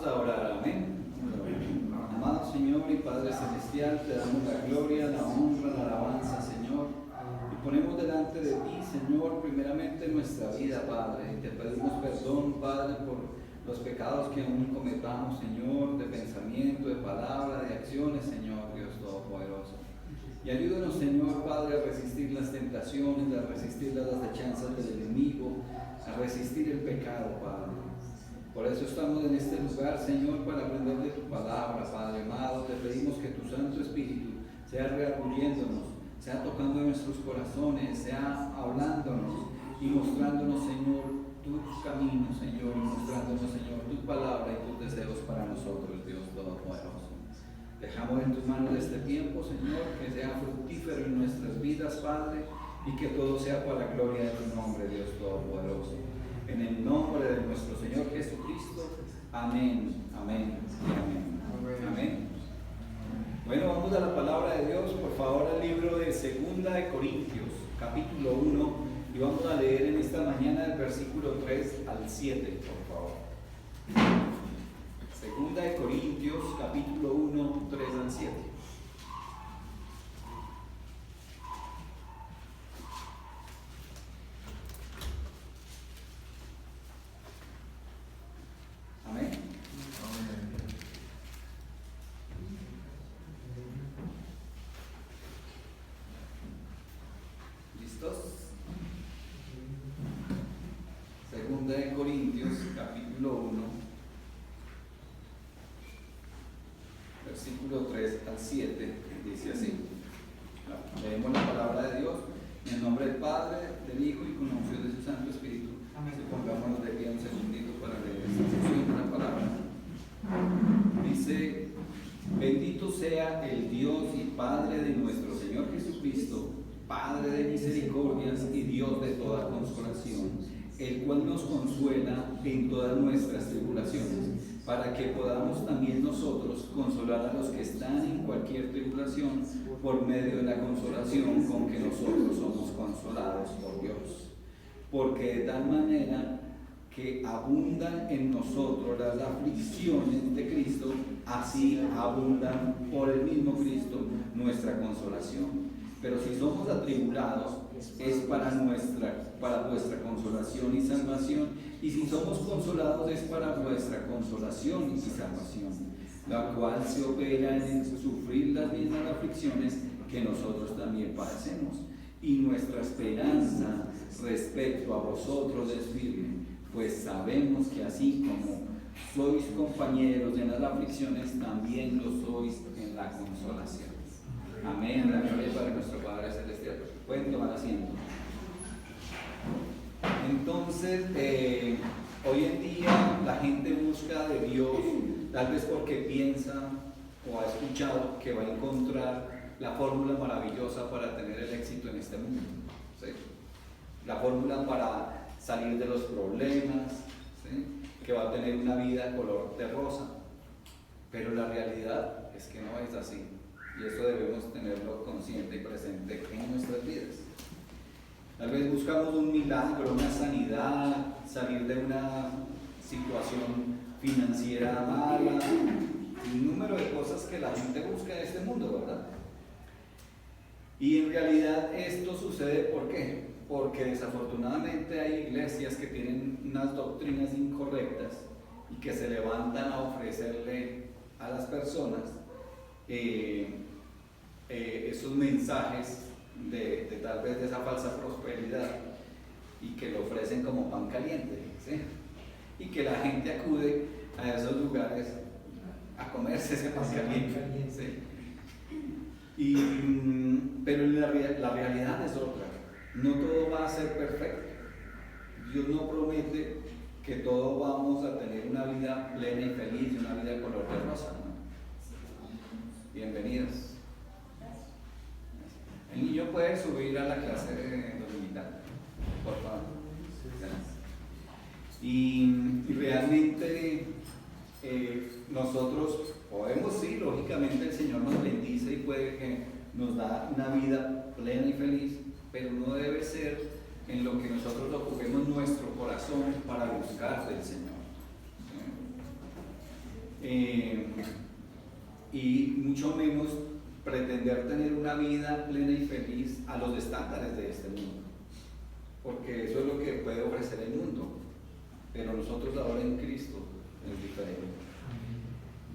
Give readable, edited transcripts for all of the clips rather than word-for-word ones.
Vamos a orar, amén. Amado Señor y Padre Celestial, te damos la gloria, la honra, la alabanza, Señor. Y ponemos delante de ti, Señor, primeramente nuestra vida, Padre. Y te pedimos perdón, Padre, por los pecados que aún cometamos, Señor, de pensamiento, de palabra, de acciones, Señor, Dios Todopoderoso. Y ayúdanos, Señor, Padre, a resistir las tentaciones, a resistir las acechanzas del enemigo, a resistir el pecado, Padre. Por eso estamos en este lugar, Señor, para aprender de tu palabra, Padre amado. Te pedimos que tu Santo Espíritu sea reargulliéndonos, sea tocando nuestros corazones, sea hablándonos y mostrándonos, Señor, tus caminos, Señor, y mostrándonos, Señor, tu palabra y tus deseos para nosotros, Dios Todopoderoso. Dejamos en tus manos este tiempo, Señor, que sea fructífero en nuestras vidas, Padre, y que todo sea para la gloria de tu nombre, Dios Todopoderoso. En el nombre de nuestro Señor Jesucristo. Amén, amén y amén. Amén. Bueno, vamos a la palabra de Dios. Por favor, al libro de 2 de Corintios, capítulo 1, y vamos a leer en esta mañana el versículo 3 al 7, por favor. 2 de Corintios, capítulo 1, 3 al 7. Segunda de Corintios, capítulo 1, versículo 3 al 7, dice así. Leemos la palabra de Dios en el nombre del Padre, del Hijo y con la unción de su Santo Espíritu. Si pongámonos de pie un segundito para leer esta sección de la palabra. Dice: bendito sea el Dios y Padre de nuestro Señor Jesucristo, Padre de misericordias y Dios de toda consolación, el cual nos consuela en todas nuestras tribulaciones, para que podamos también nosotros consolar a los que están en cualquier tribulación por medio de la consolación con que nosotros somos consolados por Dios. Porque de tal manera que abundan en nosotros las aflicciones de Cristo, así abundan por el mismo Cristo nuestra consolación. Pero si somos atribulados, es para vuestra consolación y salvación, y si somos consolados, es para vuestra consolación y salvación, la cual se opera en sufrir las mismas aflicciones que nosotros también padecemos. Y nuestra esperanza respecto a vosotros es firme, pues sabemos que así como sois compañeros en las aflicciones, también lo sois en la consolación. Amén. La gloria para nuestro Padre Celestial. Pueden tomar asiento. Entonces, hoy en día la gente busca de Dios, tal vez porque piensa o ha escuchado que va a encontrar la fórmula maravillosa para tener el éxito en este mundo, ¿sí? La fórmula para salir de los problemas, ¿sí? Que va a tener una vida color de rosa. Pero la realidad es que no es así. Y eso debemos tenerlo consciente y presente en nuestras vidas. Tal vez buscamos un milagro, una sanidad, salir de una situación financiera mala, un número de cosas que la gente busca en este mundo, ¿verdad? Y en realidad esto sucede ¿por qué? Porque desafortunadamente hay iglesias que tienen unas doctrinas incorrectas y que se levantan a ofrecerle a las personas esos mensajes de tal vez de esa falsa prosperidad, y que lo ofrecen como pan caliente, ¿sí? Y que la gente acude a esos lugares a comerse ese pan caliente, ¿sí? Pero la realidad es otra. No todo va a ser perfecto. Dios no promete que todos vamos a tener una vida plena y feliz, una vida color de rosa, ¿no? Bienvenidos. El niño puede subir a la clase dominical, por favor. Y realmente nosotros podemos, sí, lógicamente el Señor nos bendice y puede que nos da una vida plena y feliz, pero no debe ser en lo que nosotros ocupemos nuestro corazón para buscar del Señor. eh, y mucho menos pretender tener una vida plena y feliz a los estándares de este mundo, porque eso es lo que puede ofrecer el mundo, pero nosotros ahora en Cristo es diferente.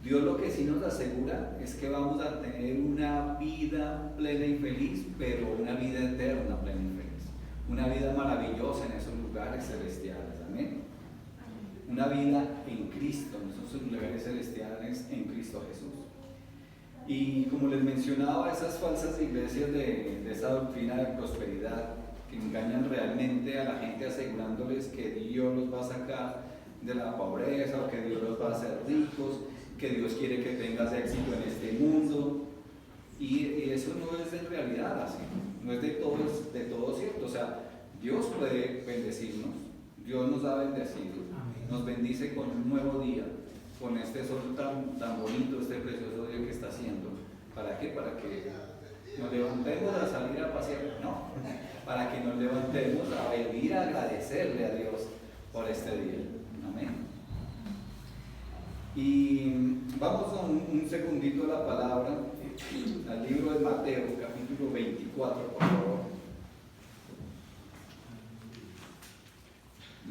Dios lo que sí nos asegura es que vamos a tener una vida plena y feliz, pero una vida eterna plena y feliz, una vida maravillosa en esos lugares celestiales, amén. Una vida en Cristo, en esos lugares celestiales en Cristo Jesús. Y como les mencionaba, esas falsas iglesias de esa doctrina de prosperidad que engañan realmente a la gente asegurándoles que Dios los va a sacar de la pobreza o que Dios los va a hacer ricos, que Dios quiere que tengas éxito en este mundo, y eso no es en realidad así, no es de todo cierto. O sea, Dios puede bendecirnos, Dios nos ha bendecido, nos bendice con un nuevo día, con este sol tan bonito, este precioso día que está haciendo. ¿Para qué? Para que nos levantemos a salir a pasear, no, para que nos levantemos a venir a agradecerle a Dios por este día. Amén. Y vamos a un segundito a la palabra, al libro de Mateo, capítulo 24, por favor.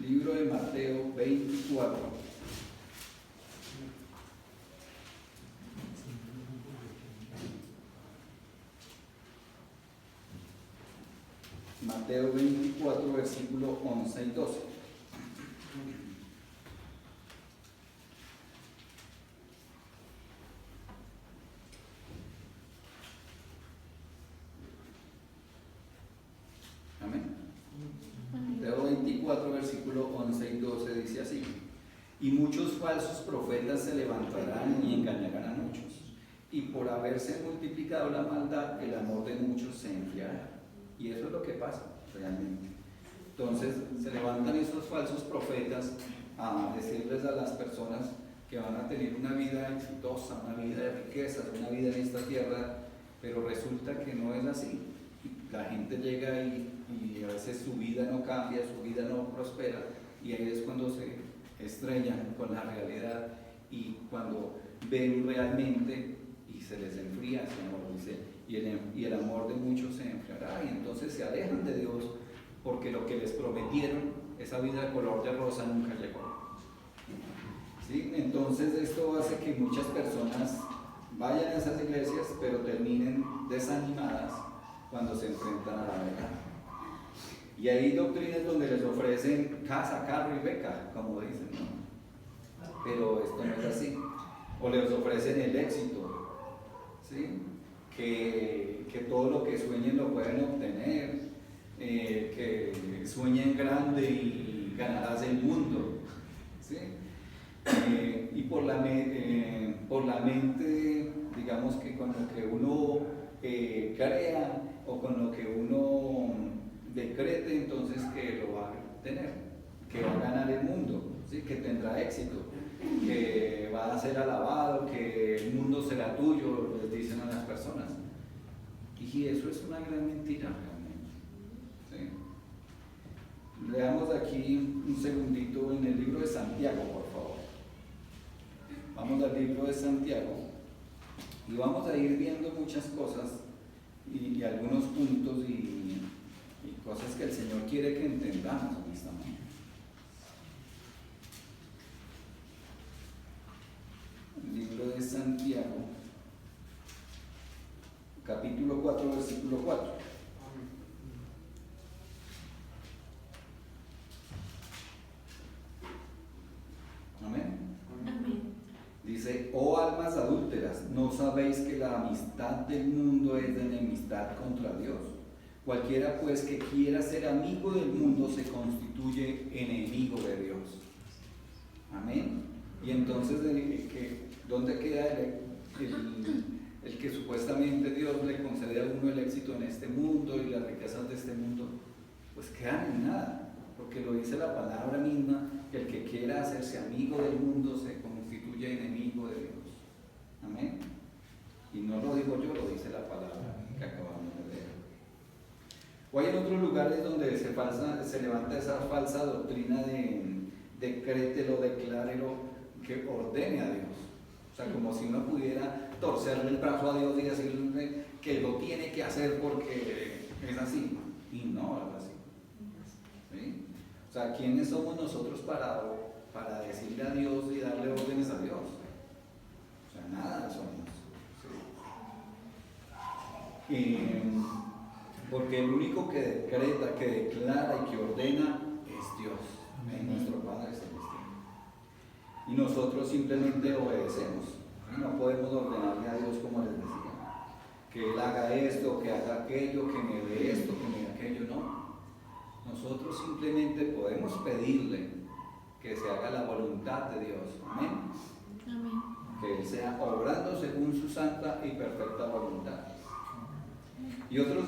Libro de Mateo 24. Mateo 24, versículo 11 y 12. Mateo 24, versículo 11 y 12 dice así: y muchos falsos profetas se levantarán y engañarán a muchos, y por haberse multiplicado la maldad, el amor de muchos se enfriará. Y eso es lo que pasa realmente. Entonces se levantan esos falsos profetas a decirles a las personas que van a tener una vida exitosa, una vida de riquezas, una vida en esta tierra, pero resulta que no es así. La gente llega y a veces su vida no cambia, su vida no prospera, y ahí es cuando se estrellan con la realidad y cuando ven realmente y se les enfría ese amor, dice, y el amor de muchos se enfriará, y entonces se alejan de Dios porque lo que les prometieron, esa vida de color de rosa, nunca llegó. ¿Sí? Entonces esto hace que muchas personas vayan a esas iglesias pero terminen desanimadas cuando se enfrentan a la verdad. Y hay doctrinas donde les ofrecen casa, carro y beca, como dicen, ¿no? Pero esto no es así. O les ofrecen el éxito, ¿sí? Que todo lo que sueñen lo pueden obtener, que sueñen grande y ganarás el mundo, ¿sí? Y por la mente, digamos que con lo que uno crea o con lo que uno decrete, entonces que lo va a tener, que va a ganar el mundo, ¿sí? Que tendrá éxito, que va a ser alabado, que el mundo será tuyo, les dicen a las personas. Y eso es una gran mentira realmente, ¿sí? Leamos aquí un segundito en el libro de Santiago, por favor. Vamos al libro de Santiago y vamos a ir viendo muchas cosas y algunos puntos y cosas que el Señor quiere que entendamos en esta mañana. El libro de Santiago, capítulo 4, versículo 4. Amén. Dice: oh almas adúlteras, ¿no sabéis que la amistad del mundo es de enemistad contra Dios? Cualquiera pues que quiera ser amigo del mundo se constituye enemigo de Dios. Amén. Y entonces, ¿dónde queda el que supuestamente Dios le concede a uno el éxito en este mundo y las riquezas de este mundo? Pues quedan en nada, porque lo dice la palabra misma, que el que quiera hacerse amigo del mundo se constituye enemigo de Dios. Amén. Y no lo digo yo, lo dice la palabra que acabamos de leer. O hay en otros lugares donde se levanta esa falsa doctrina de decrételo, declárelo, que ordene a Dios. sea, como si uno pudiera torcerle el brazo a Dios y decirle que lo tiene que hacer porque es así. Y no es así. ¿Sí? O sea, ¿quiénes somos nosotros para decirle a Dios y darle órdenes a Dios? O sea, nada somos. ¿Sí? Porque el único que decreta, que declara y que ordena es Dios, es nuestro Padre Celestial. Y nosotros simplemente obedecemos. No podemos ordenarle a Dios como les decía, que Él haga esto, que haga aquello, que me dé esto, que me dé aquello. No. Nosotros simplemente podemos pedirle que se haga la voluntad de Dios. Amén. Amén. Que Él sea obrando según su santa y perfecta voluntad. Y otras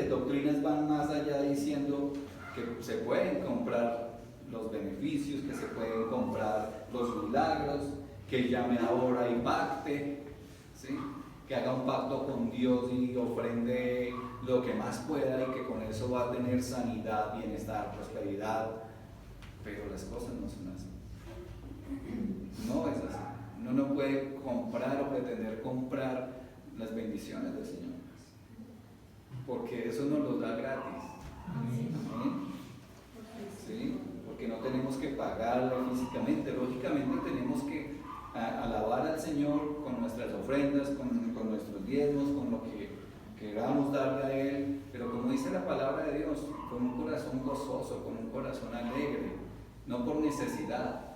doctrinas van más allá diciendo que se pueden comprar los beneficios, que se pueden comprar los milagros, que llame ahora y pacte, ¿sí? Que haga un pacto con Dios y ofrende lo que más pueda y que con eso va a tener sanidad, bienestar, prosperidad. Pero las cosas no son así. No es así. Uno no puede comprar o pretender comprar las bendiciones del Señor, porque eso nos lo da gratis. Amén. ¿Sí? Porque no tenemos que pagarlo físicamente. Lógicamente tenemos que alabar al Señor con nuestras ofrendas, con nuestros diezmos, con lo que queramos darle a Él, pero como dice la palabra de Dios, con un corazón gozoso, con un corazón alegre, no por necesidad,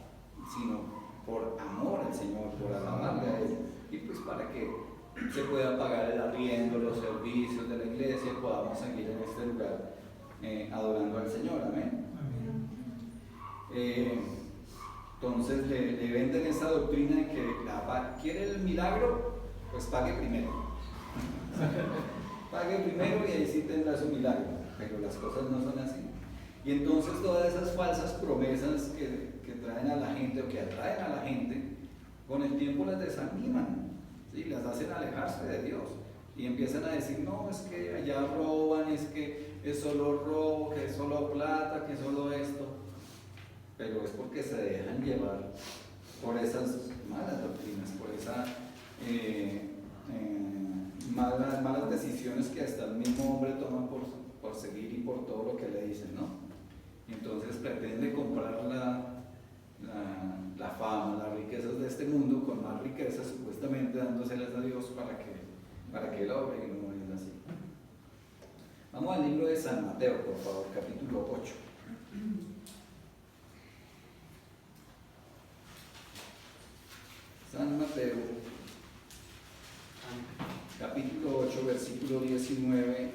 sino por amor al Señor, por alabarle a Él, y pues para que se pueda pagar el arriendo, los servicios de la iglesia, y podamos seguir en este lugar adorando al Señor. Amén. Entonces le venden esa doctrina de que quiere el milagro, pues pague primero. Pague primero y ahí sí tendrá su milagro, pero las cosas no son así. Y entonces todas esas falsas promesas que traen a la gente o que atraen a la gente, con el tiempo las desaniman, ¿sí? Las hacen alejarse de Dios y empiezan a decir, no, es que allá roban, es que es solo robo, que es solo plata, que es solo esto. Pero es porque se dejan llevar por esas malas doctrinas, por esas malas decisiones que hasta el mismo hombre toma por seguir y por todo lo que le dicen, ¿no? Y entonces pretende comprar la fama, las riquezas de este mundo con más riquezas, supuestamente dándoselas a Dios para que él obre, y no es así. Vamos al libro de San Mateo, por favor, capítulo 8. San Mateo, capítulo 8, versículo 19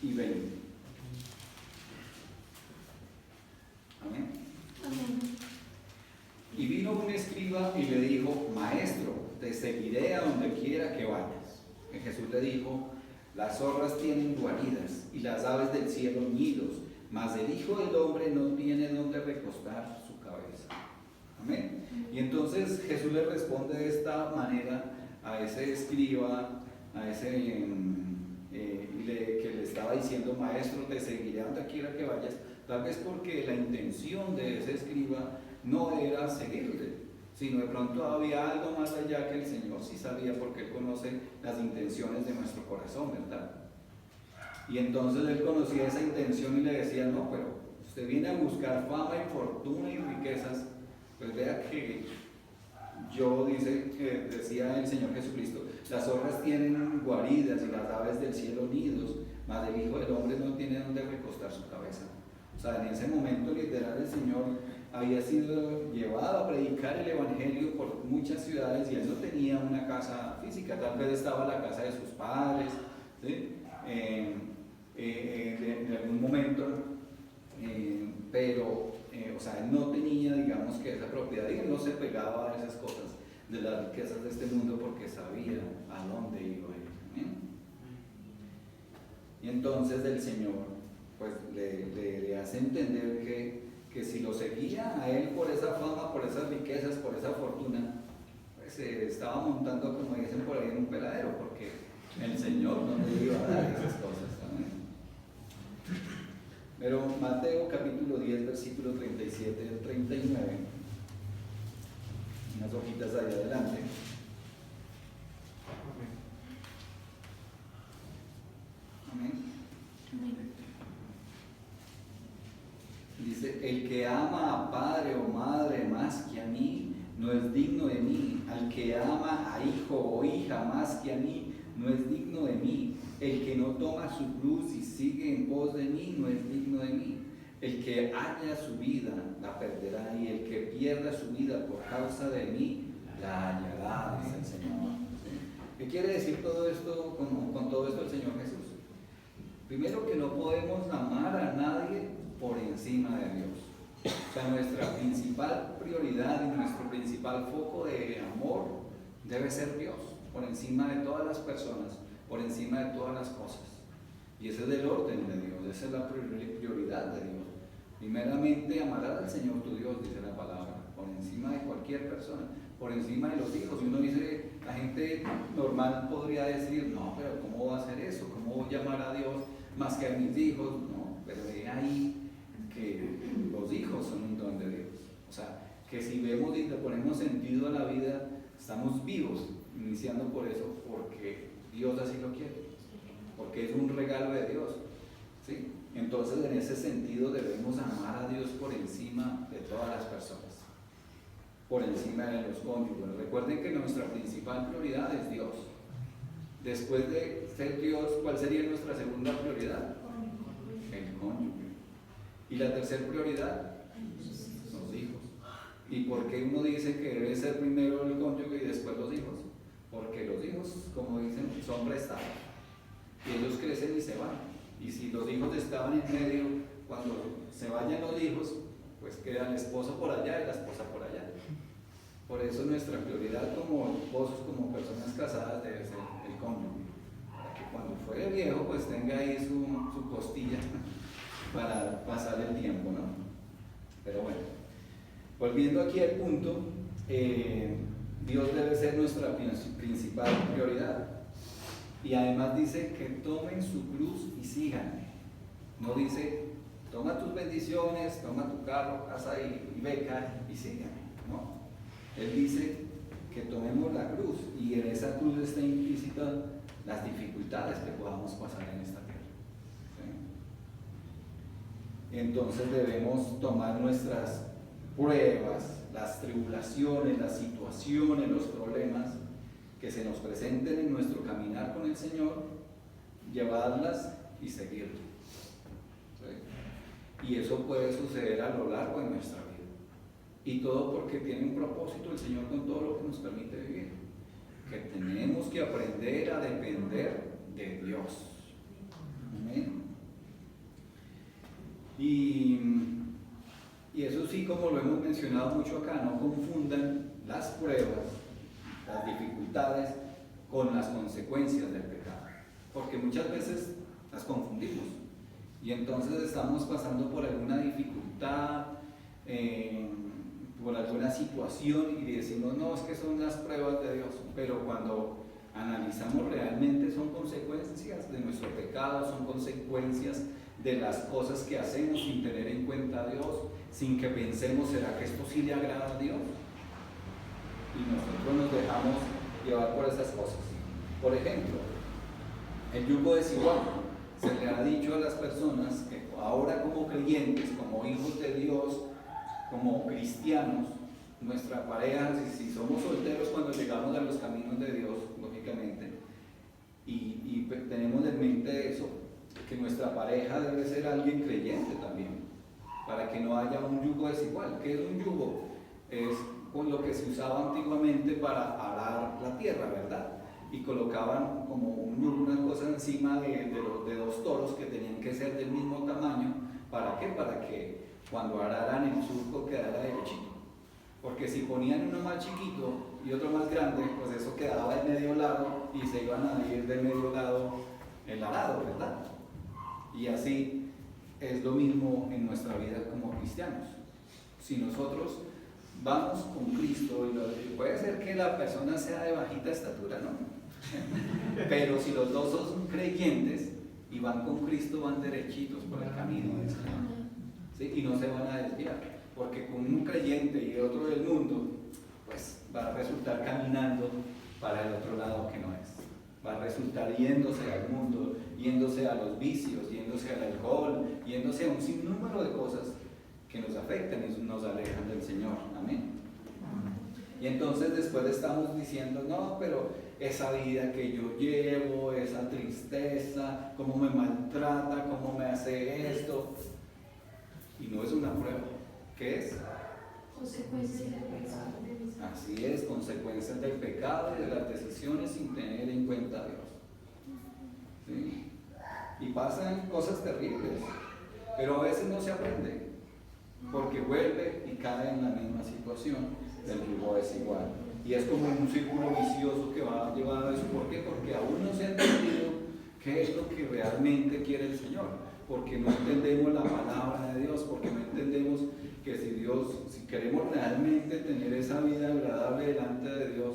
y 20. Amén. Amén. Y vino un escriba y le dijo, Maestro, te seguiré a donde quiera que vayas. Y Jesús le dijo, las zorras tienen guaridas y las aves del cielo nidos, mas el Hijo del Hombre no tiene donde recostar su cabeza. Amén. Y entonces Jesús le responde de esta manera a ese escriba, a ese que le estaba diciendo, Maestro, te seguiré a donde quiera que vayas, tal vez porque la intención de ese escriba no era seguirle, sino de pronto había algo más allá que el Señor sí sabía, porque Él conoce las intenciones de nuestro corazón, ¿verdad? Y entonces Él conocía esa intención y le decía, no, pero usted viene a buscar fama y fortuna y riquezas, pues vea que decía el Señor Jesucristo, las zorras tienen guaridas y las aves del cielo nidos, mas el Hijo del Hombre no tiene donde recostar su cabeza. O sea, en ese momento literal el Señor había sido llevado a predicar el Evangelio por muchas ciudades y Él no tenía una casa física, tal vez estaba la casa de sus padres, ¿sí? En algún momento, pero o sea, Él no tenía, digamos, que esa propiedad, y Él no se pegaba a esas cosas de las riquezas de este mundo porque sabía a dónde iba a ir. ¿Eh? Y entonces el Señor pues le hace entender que si lo seguía a Él por esa fama, por esas riquezas, por esa fortuna, pues se estaba montando, como dicen por ahí, en un peladero, porque el Señor no le iba a dar esas cosas. ¿También? Pero Mateo capítulo 10, versículo 37 al 39, unas hojitas ahí adelante. Amén. Amén. Dice, el que ama a padre o madre más que a mí, no es digno de mí. Al que ama a hijo o hija más que a mí, no es digno de mí. El que no toma su cruz y sigue en pos de mí, no es digno de mí. El que halla su vida, la perderá, y el que pierda su vida por causa de mí, la hallará, dice el Señor. ¿Qué quiere decir todo esto con todo esto el Señor Jesús? Primero, que no podemos amar a nadie por encima de Dios. O sea, nuestra principal prioridad y nuestro principal foco de amor debe ser Dios, por encima de todas las personas, por encima de todas las cosas. Y ese es el orden de Dios, esa es la prioridad de Dios. Primeramente, amarás al Señor tu Dios, dice la palabra, por encima de cualquier persona, por encima de los hijos. Y uno dice, la gente normal podría decir, no, pero ¿cómo va a hacer eso? ¿Cómo voy a amar a Dios más que a mis hijos? No, pero ve ahí que los hijos son un don de Dios. O sea, que si vemos y le ponemos sentido a la vida, estamos vivos, iniciando por eso, porque Dios así lo quiere, porque es un regalo de Dios, ¿sí? Entonces, en ese sentido debemos amar a Dios por encima de todas las personas, por encima de los cónyuges. Recuerden que nuestra principal prioridad es Dios. Después de ser Dios, ¿cuál sería nuestra segunda prioridad? El cónyuge. ¿Y la tercera prioridad? Los hijos. ¿Y por qué uno dice que debe ser primero el cónyuge y después los hijos? Porque los hijos, como dicen, son prestados. Y ellos crecen y se van. Y si los hijos estaban en medio, cuando se vayan los hijos, pues queda el esposo por allá y la esposa por allá. Por eso nuestra prioridad como esposos, como personas casadas, debe ser el cónyuge. Para que cuando fuere viejo, pues tenga ahí su costilla para pasar el tiempo, ¿no? Pero bueno, volviendo aquí al punto, Dios debe ser nuestra principal prioridad. Y además dice que tomen su cruz y síganme. No dice, toma tus bendiciones, toma tu carro, casa y beca y síganme. No. Él dice que tomemos la cruz, y en esa cruz está implícita las dificultades que podamos pasar en esta tierra. ¿Sí? Entonces debemos tomar nuestras pruebas, las tribulaciones, las situaciones, los problemas que se nos presenten en nuestro caminar con el Señor, llevarlas y seguirlo. ¿Sí? Y eso puede suceder a lo largo de nuestra vida. Y todo porque tiene un propósito el Señor con todo lo que nos permite vivir. Que tenemos que aprender a depender de Dios. Amén. Y eso sí, como lo hemos mencionado mucho acá, no confundan las pruebas, las dificultades con las consecuencias del pecado, porque muchas veces las confundimos y entonces estamos pasando por alguna dificultad, por alguna situación, y decimos, no, es que son las pruebas de Dios, pero cuando analizamos realmente son consecuencias de nuestro pecado, son consecuencias de las cosas que hacemos sin tener en cuenta a Dios, sin que pensemos, ¿será que esto sí le agrada a Dios? Y nosotros nos dejamos llevar por esas cosas. Por ejemplo, el yugo desigual. Se le ha dicho a las personas que ahora, como creyentes, como hijos de Dios, como cristianos, nuestra pareja, si somos solteros cuando llegamos a los caminos de Dios, lógicamente, y tenemos en mente eso, que nuestra pareja debe ser alguien creyente también, para que no haya un yugo desigual. ¿Qué es un yugo? Es con lo que se usaba antiguamente para arar la tierra, ¿verdad? Y colocaban como unas cosas encima de dos toros que tenían que ser del mismo tamaño. ¿Para qué? Para que cuando araran el surco quedara derechito. Porque si ponían uno más chiquito y otro más grande, pues eso quedaba de medio lado y se iban a ir de medio lado el arado, ¿verdad? Y así es lo mismo en nuestra vida como cristianos. Si nosotros vamos con Cristo, y puede ser que la persona sea de bajita estatura, ¿no? Pero si los dos son creyentes y van con Cristo, van derechitos por el camino del Señor, ¿sí? Y no se van a desviar, porque con un creyente y otro del mundo, pues resultar caminando para el otro lado que no es. Va a resultar yéndose al mundo, yéndose a los vicios, yéndose al alcohol, yéndose a un sinnúmero de cosas que nos afectan y nos alejan del Señor. Amén. Y entonces después estamos diciendo, no, pero esa vida que yo llevo, esa tristeza, cómo me maltrata, cómo me hace esto. Y no es una prueba. ¿Qué es? Consecuencia del pecado. Así es, consecuencias del pecado y de las decisiones sin tener en cuenta a Dios. ¿Sí? Y pasan cosas terribles, pero a veces no se aprende, porque vuelve y cae en la misma situación del yugo desigual. Y es como un círculo vicioso que va llevando a eso. ¿Por qué? Porque aún no se ha entendido qué es lo que realmente quiere el Señor, porque no entendemos la palabra de Dios, porque no entendemos que si queremos realmente tener esa vida agradable delante de Dios,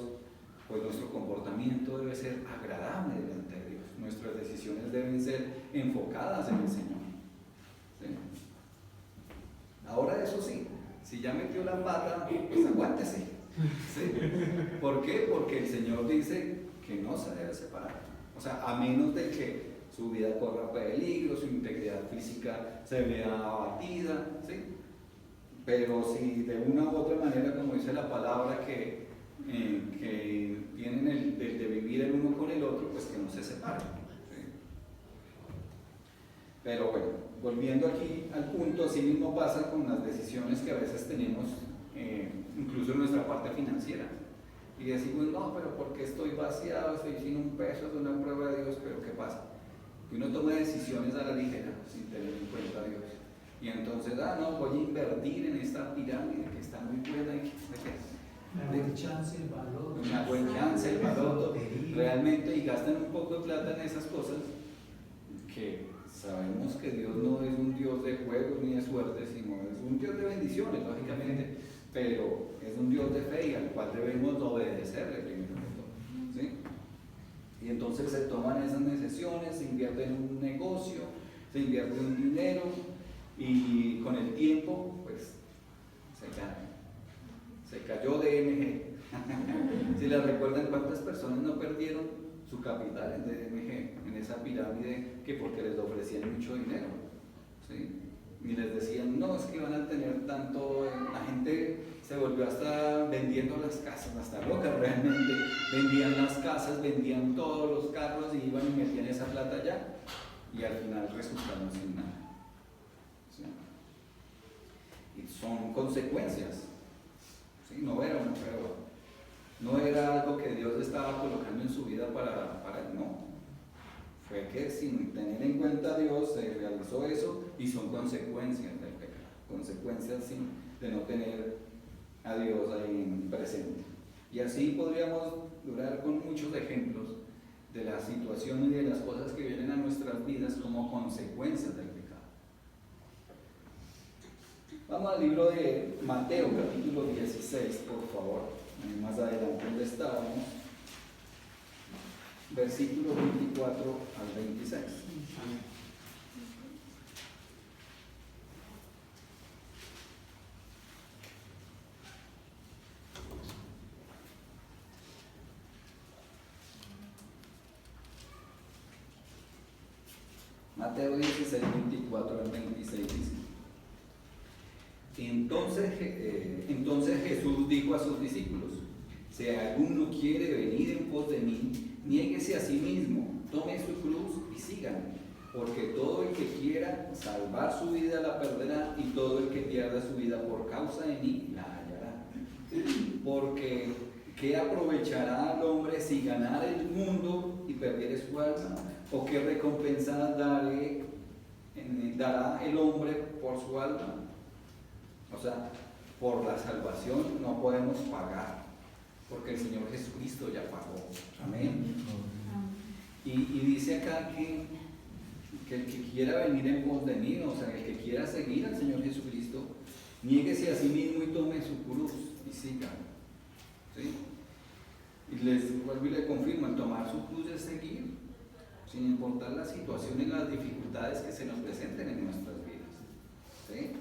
pues nuestro comportamiento debe ser agradable delante de Dios. Nuestras decisiones deben ser enfocadas en el Señor. ¿Sí? Ahora eso sí, si ya metió la pata, pues aguántese. ¿Sí? ¿Por qué? Porque el Señor dice que no se debe separar. O sea, a menos de que su vida corra peligro, su integridad física se vea abatida, ¿sí? Pero si de una u otra manera, como dice la palabra, que tienen el de vivir el uno con el otro, pues que no se separen. ¿Sí? Pero bueno, volviendo aquí al punto, así mismo pasa con las decisiones que a veces tenemos, incluso en nuestra parte financiera. Y decimos, no, pero porque estoy vaciado, estoy sin un peso, es una prueba de Dios, pero ¿qué pasa? Que uno toma decisiones a la ligera, sin tener en cuenta a Dios. Y entonces, no, voy a invertir en esta pirámide que está muy buena. Una buena chance, el valor. Una buena chance, el valor, realmente, y gastan un poco de plata en esas cosas, que sabemos que Dios no es un Dios de juegos ni de suerte, sino es un Dios de bendiciones, lógicamente, pero es un Dios de fe y al cual debemos obedecerle primero que todo, ¿sí? Y entonces se toman esas decisiones, se invierte en un negocio, se invierte un dinero, y con el tiempo, pues, se cayó DMG. Si les recuerdan cuántas personas no perdieron su capital en DMG, en esa pirámide, que porque les ofrecían mucho dinero, ¿sí? Y les decían, no, es que van a tener tanto, la gente se volvió hasta vendiendo las casas, hasta loca realmente, vendían las casas, vendían todos los carros y iban y metían esa plata allá, y al final resultaron sin nada. ¿Sí? Y son consecuencias, ¿sí? No era una prueba, no era algo que Dios estaba colocando en su vida para él, no. Fue que sin tener en cuenta a Dios se realizó eso, y son consecuencias del pecado, consecuencias de no tener a Dios ahí presente. Y así podríamos durar con muchos ejemplos de las situaciones y de las cosas que vienen a nuestras vidas como consecuencias del pecado. Vamos al libro de Mateo, capítulo 16, por favor, más adelante donde estábamos, versículos 24 al 26. Mateo 16, 24 al 26 dice: Entonces Jesús dijo a sus discípulos: si alguno quiere venir en pos de mí, niéguese a sí mismo, tome su cruz y sígame. Porque todo el que quiera salvar su vida la perderá, y todo el que pierda su vida por causa de mí la hallará. Porque ¿qué aprovechará al hombre si ganara el mundo y perdiere su alma? ¿O qué recompensa dará el hombre por su alma? O sea, por la salvación no podemos pagar, porque el Señor Jesucristo ya pagó. Amén. Y dice acá que el que quiera venir en pos de mí, o sea, el que quiera seguir al Señor Jesucristo, niéguese a sí mismo y tome su cruz y siga. ¿Sí? Y les vuelvo y le confirmo, el tomar su cruz es seguir, sin importar las situaciones y las dificultades que se nos presenten en nuestras vidas. ¿Sí?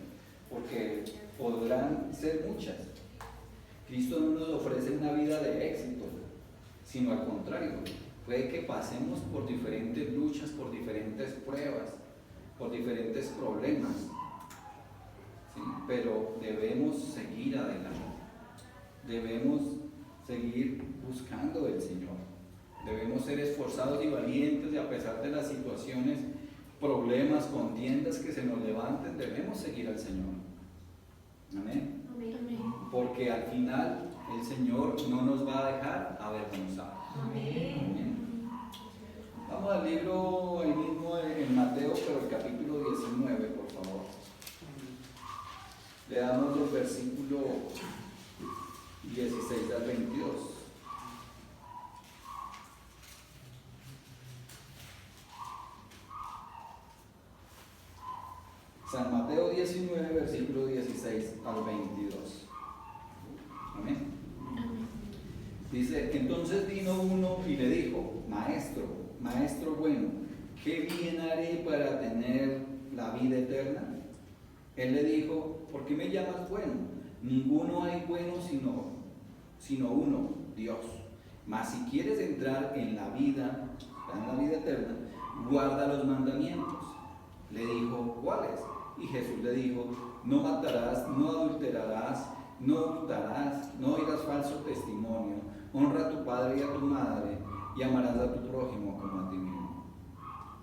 Porque podrán ser muchas. Cristo no nos ofrece una vida de éxito, sino al contrario, puede que pasemos por diferentes luchas, por diferentes pruebas, por diferentes problemas, ¿sí? Pero debemos seguir adelante, debemos seguir buscando del Señor, debemos ser esforzados y valientes y a pesar de las situaciones, problemas, contiendas que se nos levanten, debemos seguir al Señor. Amén. Porque al final el Señor no nos va a dejar avergonzados. Amén. Vamos al libro, el mismo en Mateo, pero el capítulo 19, por favor. Leamos los versículos 16 al 22. San Mateo 19, versículo 16 al 22. Amén. Dice, entonces vino uno y le dijo, maestro bueno, ¿qué bien haré para tener la vida eterna? Él le dijo, ¿por qué me llamas bueno? Ninguno hay bueno sino uno, Dios. Mas si quieres entrar en la vida eterna, guarda los mandamientos. Le dijo, ¿cuáles? Y Jesús le dijo, no matarás, no adulterarás, no hurtarás, no dirás falso testimonio, honra a tu padre y a tu madre, y amarás a tu prójimo como a ti mismo.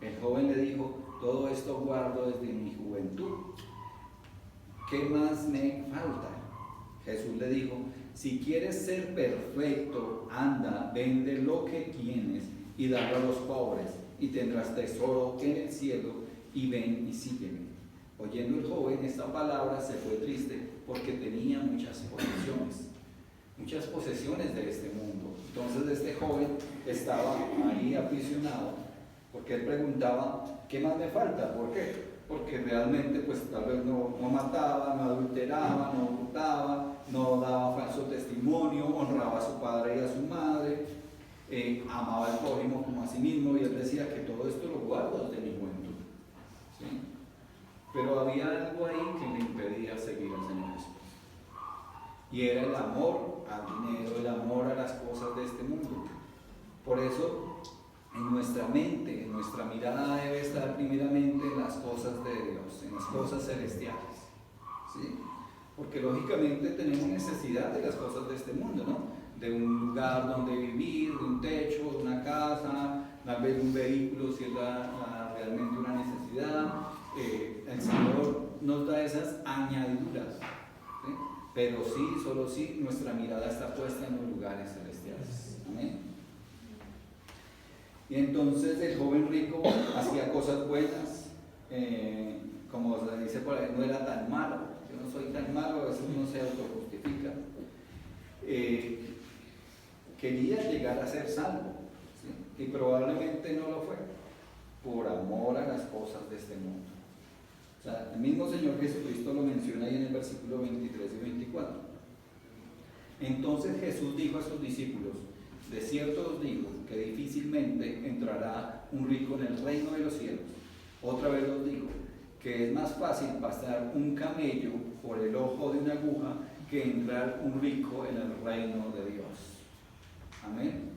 El joven le dijo, todo esto guardo desde mi juventud. ¿Qué más me falta? Jesús le dijo, si quieres ser perfecto, anda, vende lo que tienes y dalo a los pobres, y tendrás tesoro en el cielo, y ven y sígueme. Oyendo el joven esta palabra se fue triste porque tenía muchas posesiones de este mundo. Entonces este joven estaba ahí aprisionado porque él preguntaba, ¿qué más me falta? ¿Por qué? Porque realmente pues tal vez no mataba, no adulteraba, no hurtaba, no daba falso testimonio, honraba a su padre y a su madre, amaba al prójimo como a sí mismo, y él decía que todo esto lo guardo desde mi juventud, ¿sí? Pero había algo ahí que le impedía seguir al Señor Jesús. Y era el amor al dinero, el amor a las cosas de este mundo. Por eso, en nuestra mente, en nuestra mirada debe estar primeramente en las cosas de Dios, en las cosas celestiales, ¿sí? Porque lógicamente tenemos necesidad de las cosas de este mundo, ¿no? De un lugar donde vivir, de un techo, de una casa, tal vez un vehículo si es realmente una necesidad. El Señor nos da esas añadiduras, ¿sí? Pero sí, solo sí, nuestra mirada está puesta en los lugares celestiales. Amén. Y entonces el joven rico hacía cosas buenas, como se dice por ahí, no era tan malo. Yo no soy tan malo, a veces uno se autojustifica. Quería llegar a ser salvo, ¿sí? Y probablemente no lo fue, por amor a las cosas de este mundo. O sea, el mismo Señor Jesucristo lo menciona ahí en el versículo 23 y 24. Entonces Jesús dijo a sus discípulos, de cierto os digo que difícilmente entrará un rico en el reino de los cielos. Otra vez os digo que es más fácil pasar un camello por el ojo de una aguja que entrar un rico en el reino de Dios. Amén.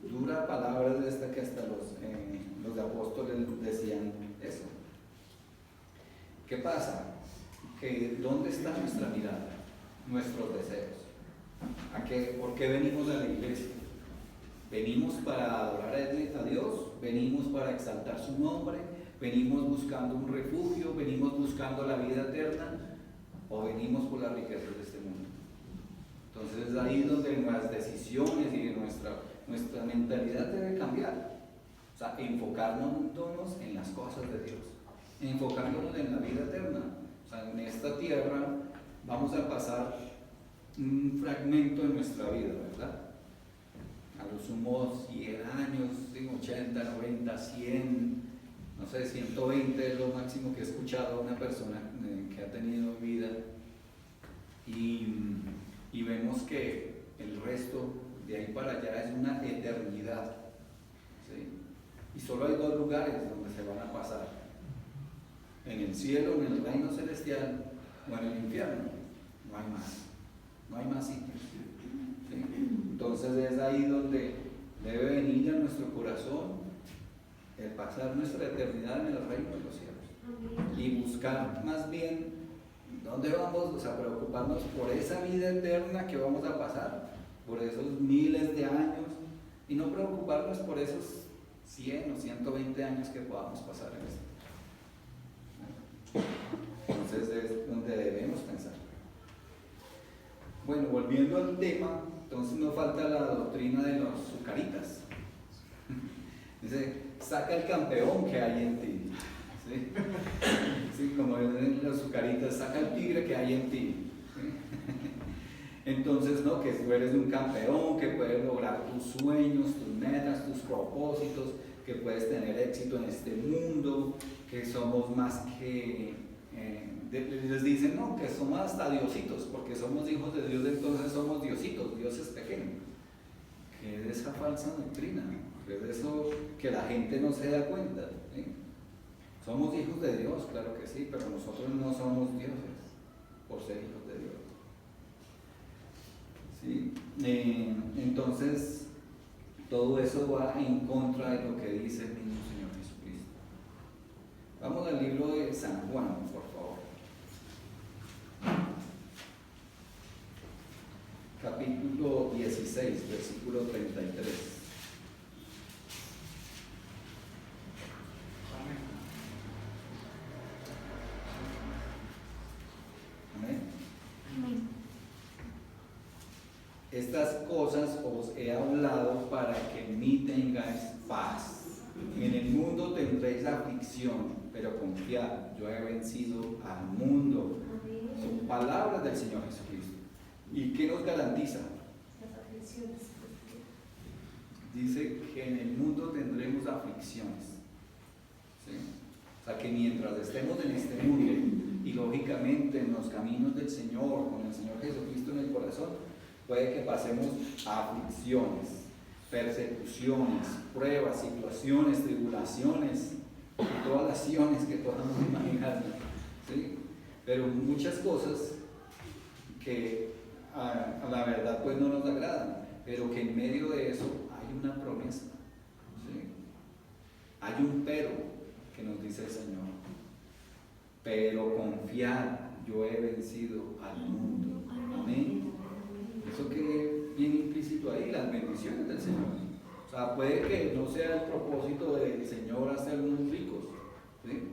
Dura palabra de esta que hasta los apóstoles decían eso. ¿Qué pasa? Que ¿dónde está nuestra mirada? Nuestros deseos. ¿Por qué venimos a la iglesia? ¿Venimos para adorar a Dios? ¿Venimos para exaltar su nombre? ¿Venimos buscando un refugio? ¿Venimos buscando la vida eterna? ¿O venimos por las riquezas de este mundo? Entonces ahí es donde las decisiones y nuestra mentalidad debe cambiar. O sea, enfocarnos en las cosas de Dios, enfocarnos en la vida eterna. O sea, en esta tierra vamos a pasar un fragmento de nuestra vida, ¿verdad? A lo sumo 100 años, 80, 90, 100, no sé, 120 es lo máximo que he escuchado a una persona que ha tenido vida, y vemos que el resto de ahí para allá es una eternidad, ¿sí? Y solo hay dos lugares donde se van a pasar: en el cielo, en el reino celestial, o en el infierno. No hay más. no hay más sitios. ¿Sí? Entonces es ahí donde debe venir a nuestro corazón el pasar nuestra eternidad en el reino de los cielos y buscar más bien dónde vamos, a preocuparnos por esa vida eterna que vamos a pasar, por esos miles de años, y no preocuparnos por esos 100 o 120 años que podamos pasar en esto. Entonces es donde debemos pensar. Bueno, volviendo al tema, entonces nos falta la doctrina de los zucaritas. Dice, saca el campeón que hay en ti. ¿Sí? Sí, como en los zucaritas, saca el tigre que hay en ti. ¿Sí? Entonces, ¿no? Que tú eres un campeón, que puedes lograr tus sueños, tus metas, tus propósitos, que puedes tener éxito en este mundo, que somos más que... les dicen, no, que somos hasta diositos, porque somos hijos de Dios, entonces somos diositos, Dios es pequeño. ¿Qué es esa falsa doctrina? ¿Qué es eso que la gente no se da cuenta? ¿Sí? Somos hijos de Dios, claro que sí, pero nosotros no somos dioses por ser hijos de Dios. ¿Sí? Entonces, todo eso va en contra de lo que dice el mismo Señor Jesucristo. Vamos al libro de San Juan, por favor. Capítulo 16, versículo 33. Amén. Amén. Estas cosas os he hablado para que en mí tengáis paz. En el mundo tendréis aflicción, pero confiad, yo he vencido al mundo. Son palabras del Señor Jesucristo. ¿Y qué nos garantiza? Las aflicciones. Dice que en el mundo tendremos aflicciones. ¿Sí? O sea que mientras estemos en este mundo y lógicamente en los caminos del Señor, con el Señor Jesucristo en el corazón, puede que pasemos aflicciones, persecuciones, pruebas, situaciones, tribulaciones y todas las acciones que podamos imaginarnos. ¿Sí? Pero muchas cosas que a la verdad pues no nos agradan, pero que en medio de eso hay una promesa. ¿Sí? Hay un pero que nos dice el Señor. Pero confiad, yo he vencido al mundo. Amén. Eso que viene implícito ahí, las bendiciones del Señor. O sea, puede que no sea el propósito del Señor hacernos ricos, ¿sí?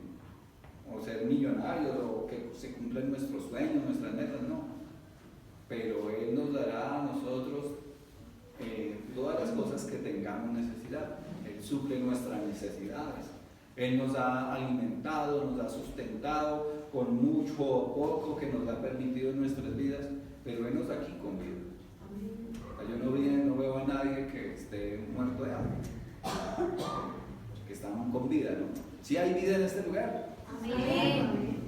O ser millonarios, o que se cumplan nuestros sueños, nuestras metas, no. Pero Él nos dará a nosotros todas las cosas que tengamos necesidad. Él suple nuestras necesidades. Él nos ha alimentado, nos ha sustentado con mucho o poco que nos ha permitido en nuestras vidas, pero Él nos da aquí con vida. Yo no veo a nadie que esté muerto de hambre, que están con vida, ¿no? ¿Sí hay vida en este lugar? Amén.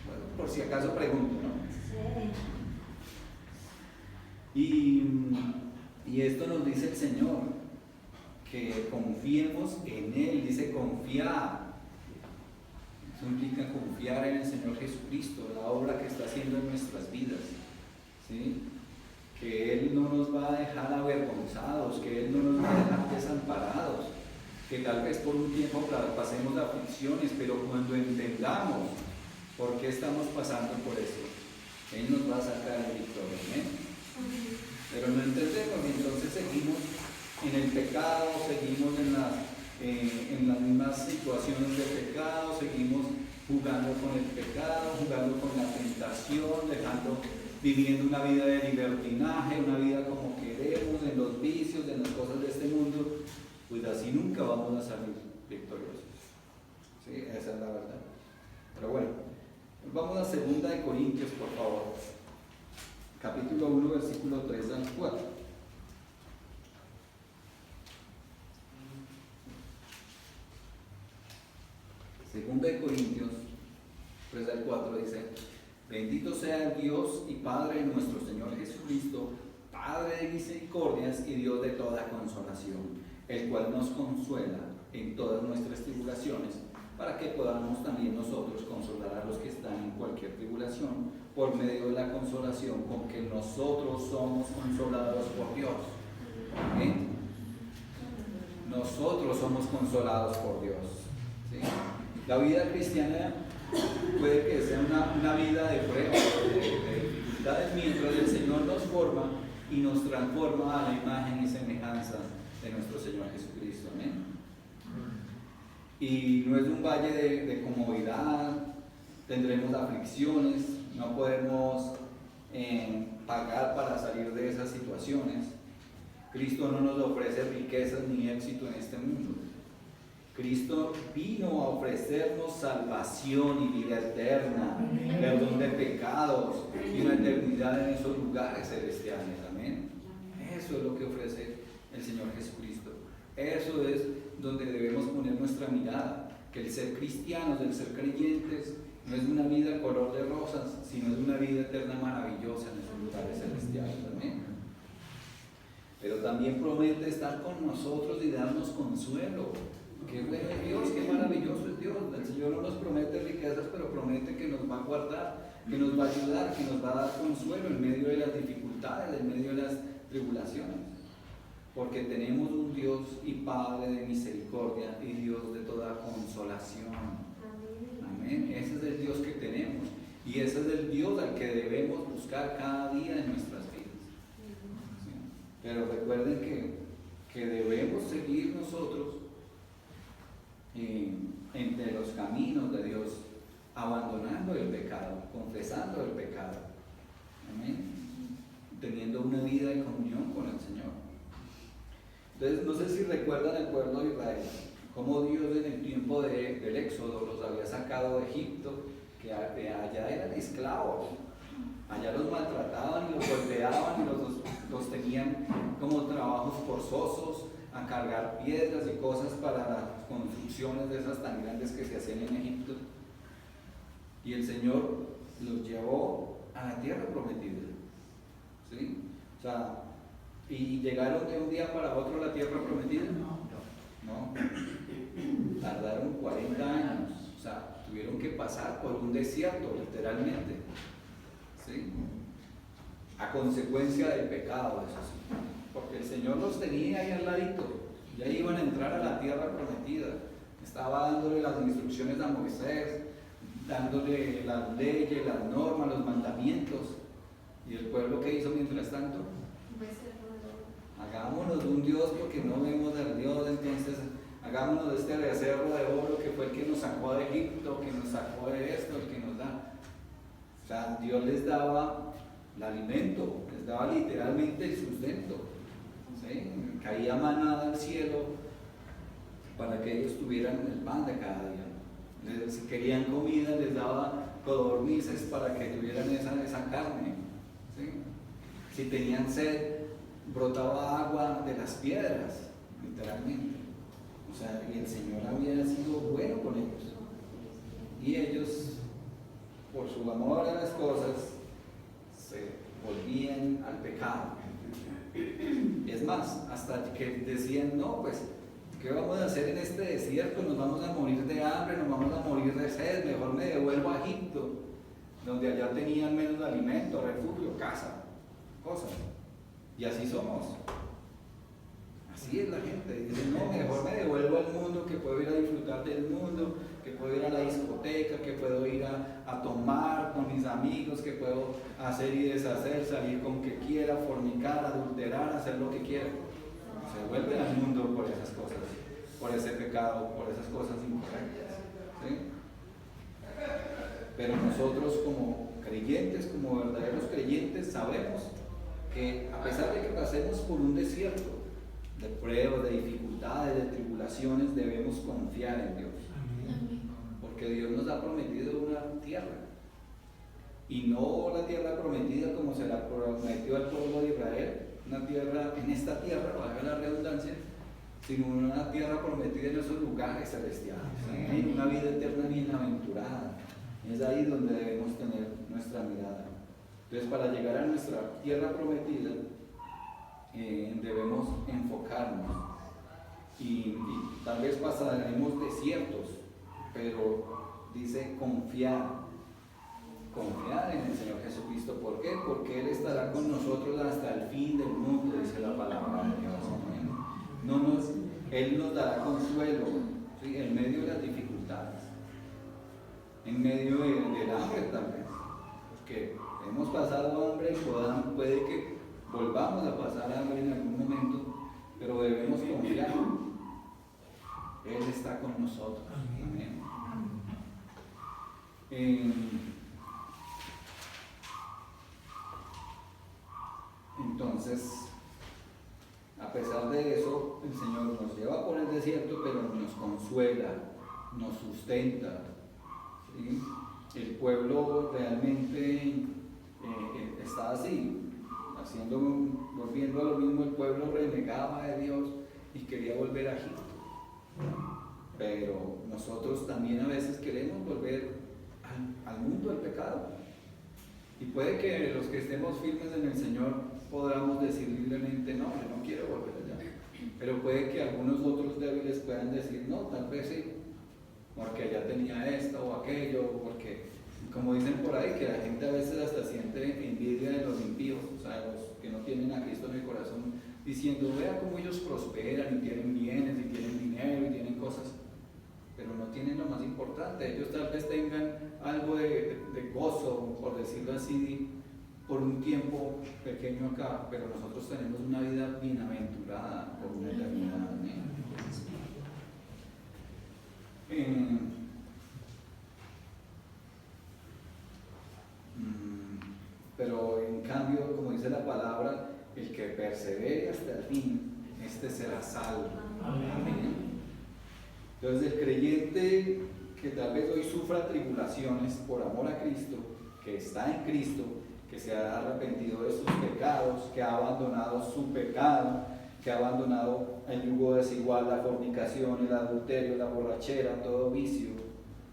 Bueno, por si acaso pregunto, ¿no? Y esto nos dice el Señor, que confiemos en Él, dice confiar. Eso implica confiar en el Señor Jesucristo, la obra que está haciendo en nuestras vidas, ¿sí? Que Él no nos va a dejar avergonzados, que Él no nos va a dejar desamparados, que tal vez por un tiempo pasemos aflicciones, pero cuando entendamos por qué estamos pasando por eso, Él nos va a sacar de victoria, ¿eh? Pero no entendemos y entonces seguimos en el pecado, seguimos en las mismas situaciones de pecado, seguimos jugando con el pecado, jugando con la tentación, viviendo una vida de libertinaje, una vida como queremos, en los vicios, en las cosas de este mundo. Pues así nunca vamos a salir victoriosos. ¿Sí? Esa es la verdad. Pero bueno, vamos a 2 de Corintios, por favor. Capítulo 1, versículo 3 al 4. Segunda de Corintios 3 al 4 dice: bendito sea el Dios y Padre de nuestro Señor Jesucristo, Padre de misericordias y Dios de toda consolación, el cual nos consuela en todas nuestras tribulaciones, para que podamos también nosotros consolar a los que están en cualquier tribulación, por medio de la consolación con que nosotros somos consolados por Dios. ¿Amén? Nosotros somos consolados por Dios. ¿Sí? La vida cristiana puede que sea una vida de pruebas, de dificultades, mientras el Señor nos forma y nos transforma a la imagen y semejanza de nuestro Señor Jesucristo. Amén. Y no es un valle de comodidad, tendremos aflicciones, no podemos pagar para salir de esas situaciones. Cristo no nos ofrece riquezas ni éxito en este mundo. Cristo vino a ofrecernos salvación y vida eterna, perdón de pecados y una eternidad en esos lugares celestiales. Amén. Eso es lo que ofrece el Señor Jesucristo. Eso es donde debemos poner nuestra mirada, que el ser cristianos, el ser creyentes, no es una vida color de rosas, sino es una vida eterna maravillosa en esos lugares celestiales. Amén. Pero también promete estar con nosotros y darnos consuelo. Qué bueno es Dios, qué maravilloso es Dios. El Señor no nos promete riquezas, pero promete que nos va a guardar, que nos va a ayudar, que nos va a dar consuelo en medio de las dificultades, en medio de las tribulaciones. Porque tenemos un Dios y Padre de misericordia y Dios de toda consolación. Amén. Ese es el Dios que tenemos y ese es el Dios al que debemos buscar cada día en nuestras vidas. ¿Sí? Pero recuerden que debemos seguir nosotros entre los caminos de Dios, abandonando el pecado, confesando el pecado. Amén. Teniendo una vida de comunión con el Señor. Entonces, no sé si recuerdan el pueblo de Israel, cómo Dios en el tiempo del Éxodo los había sacado de Egipto, que allá eran esclavos, allá los maltrataban y los golpeaban y los tenían como trabajos forzosos, a cargar piedras y cosas para las construcciones de esas tan grandes que se hacían en Egipto. Y el Señor los llevó a la tierra prometida. ¿Sí? O sea, ¿y llegaron de un día para otro a la tierra prometida? No. Tardaron 40 años. O sea, tuvieron que pasar por un desierto, literalmente. ¿Sí? A consecuencia del pecado, eso sí. Porque el Señor los tenía ahí al ladito. Ya iban a entrar a la tierra prometida. Estaba dándole las instrucciones a Moisés, dándole las leyes, las normas, los mandamientos. ¿Y el pueblo qué hizo mientras tanto? Hagámonos de un Dios porque no vemos al Dios, entonces hagámonos de este becerro de oro que fue el que nos sacó de Egipto, que nos sacó de esto, el que nos da. O sea, Dios les daba el alimento, les daba literalmente el sustento. ¿Sí? Caía maná del cielo para que ellos tuvieran el pan de cada día. Si querían comida, les daba codornices para que tuvieran esa carne. ¿Sí? Si tenían sed, brotaba agua de las piedras, literalmente. O sea, y el Señor había sido bueno con ellos. Y ellos, por su amor a las cosas, se volvían al pecado. Es más, hasta que decían, no, pues, ¿qué vamos a hacer en este desierto? Nos vamos a morir de hambre, nos vamos a morir de sed, mejor me devuelvo a Egipto, donde allá tenían menos alimento, refugio, casa, cosas. Y así somos. Así es la gente. Dicen, no, mejor me devuelvo al mundo, que puedo ir a disfrutar del mundo, que puedo ir a la discoteca, que puedo ir a tomar con mis amigos, que puedo hacer y deshacer, salir con que quiera, fornicar, adulterar, hacer lo que quiera. Se vuelve al mundo por esas cosas, por ese pecado, por esas cosas incorrectas. ¿Sí? Pero nosotros como creyentes, como verdaderos creyentes, sabemos que a pesar de que pasemos por un desierto de pruebas, de dificultades, de tribulaciones, debemos confiar en Dios. Porque Dios nos ha prometido una tierra. Y no la tierra prometida como se la prometió al pueblo de Israel, una tierra, en esta tierra, valga la redundancia, sino una tierra prometida en esos lugares celestiales, en una vida eterna bienaventurada. Es ahí donde debemos tener nuestra mirada. Entonces, para llegar a nuestra tierra prometida, debemos enfocarnos. Y tal vez pasaremos desiertos, pero dice confiar en el Señor Cristo. ¿Por qué? Porque Él estará con nosotros hasta el fin del mundo, dice la palabra de Dios. Él nos dará consuelo, ¿sí? En medio de las dificultades, en medio del hambre también, porque hemos pasado hambre y puede que volvamos a pasar hambre en algún momento, pero debemos confiar. Él está con nosotros. Amén. Entonces, a pesar de eso, el Señor nos lleva por el desierto, pero nos consuela, nos sustenta, ¿sí? El pueblo realmente está así, volviendo a lo mismo. El pueblo renegaba de Dios y quería volver a Egipto, pero nosotros también a veces queremos volver al mundo del pecado, y puede que los que estemos firmes en el Señor podamos decir libremente: no, yo no quiero volver allá, pero puede que algunos otros débiles puedan decir: no, tal vez sí, porque allá tenía esto o aquello, porque como dicen por ahí, que la gente a veces hasta siente envidia de los impíos, o sea, los que no tienen a Cristo en el corazón, diciendo: vea cómo ellos prosperan y tienen bienes y tienen dinero y tienen cosas, pero no tienen lo más importante. Ellos tal vez tengan algo de gozo, por decirlo así, por un tiempo pequeño acá, pero nosotros tenemos una vida bienaventurada por una eternidad. Pero en cambio, como dice la palabra, el que persevere hasta el fin, este será salvo. Amén. Entonces, el creyente que tal vez hoy sufra tribulaciones por amor a Cristo, que está en Cristo, que se ha arrepentido de sus pecados, que ha abandonado su pecado, que ha abandonado el yugo desigual, la fornicación, el adulterio, la borrachera, todo vicio,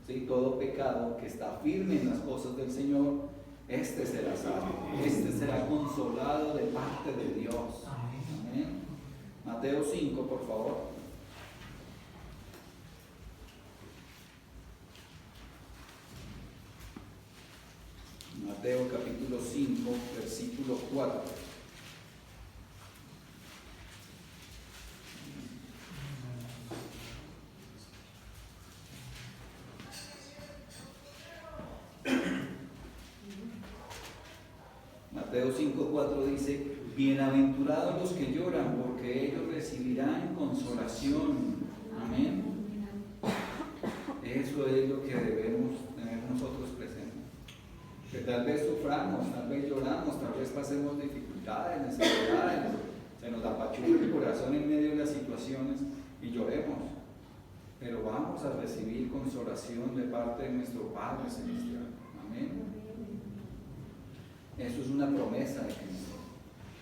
¿sí? Todo pecado, que está firme en las cosas del Señor, este será salvo, este será consolado de parte de Dios. Amén. Mateo 5, por favor. Mateo capítulo 5, versículo 4. Mateo 5:4 dice: bienaventurados los que lloran, porque ellos recibirán consolación. Amén. Eso es lo que debemos tener nosotros presentes. Que tal vez suframos, tal vez lloramos, tal vez pasemos dificultades, necesidades, se nos apachurra el corazón en medio de las situaciones y lloremos, pero vamos a recibir consolación de parte de nuestro Padre Celestial. Amén. Eso es una promesa de Cristo,